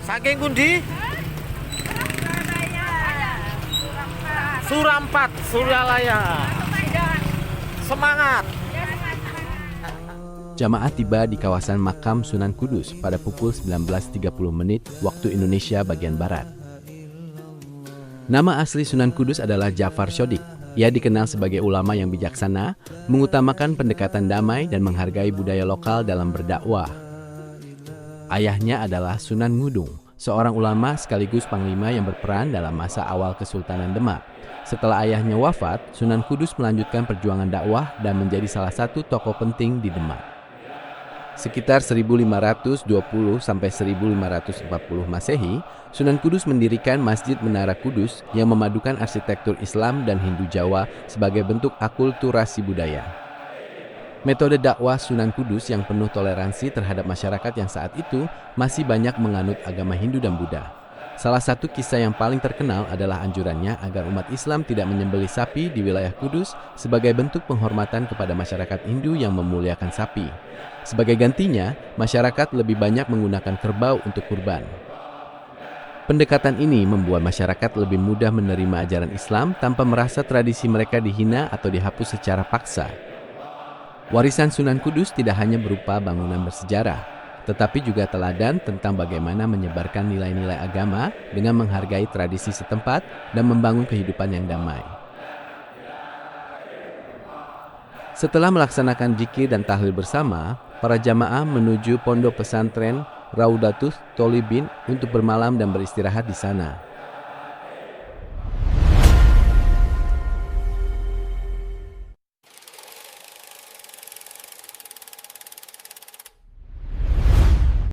Saking pundi? Surampat, Suryalaya. Semangat. Jamaah tiba di kawasan makam Sunan Kudus pada pukul 19.30 menit waktu Indonesia bagian Barat. Nama asli Sunan Kudus adalah Jafar Shodiq. Ia dikenal sebagai ulama yang bijaksana, mengutamakan pendekatan damai dan menghargai budaya lokal dalam berdakwah. Ayahnya adalah Sunan Ngudung, seorang ulama sekaligus panglima yang berperan dalam masa awal Kesultanan Demak. Setelah ayahnya wafat, Sunan Kudus melanjutkan perjuangan dakwah dan menjadi salah satu tokoh penting di Demak. Sekitar 1520 sampai 1540 Masehi, Sunan Kudus mendirikan Masjid Menara Kudus yang memadukan arsitektur Islam dan Hindu Jawa sebagai bentuk akulturasi budaya. Metode dakwah Sunan Kudus yang penuh toleransi terhadap masyarakat yang saat itu masih banyak menganut agama Hindu dan Buddha. Salah satu kisah yang paling terkenal adalah anjurannya agar umat Islam tidak menyembelih sapi di wilayah Kudus sebagai bentuk penghormatan kepada masyarakat Hindu yang memuliakan sapi. Sebagai gantinya, masyarakat lebih banyak menggunakan kerbau untuk kurban. Pendekatan ini membuat masyarakat lebih mudah menerima ajaran Islam tanpa merasa tradisi mereka dihina atau dihapus secara paksa. Warisan Sunan Kudus tidak hanya berupa bangunan bersejarah, tetapi juga teladan tentang bagaimana menyebarkan nilai-nilai agama dengan menghargai tradisi setempat dan membangun kehidupan yang damai. Setelah melaksanakan zikir dan tahlil bersama, para jamaah menuju pondok pesantren Raudatus Tholibin untuk bermalam dan beristirahat di sana.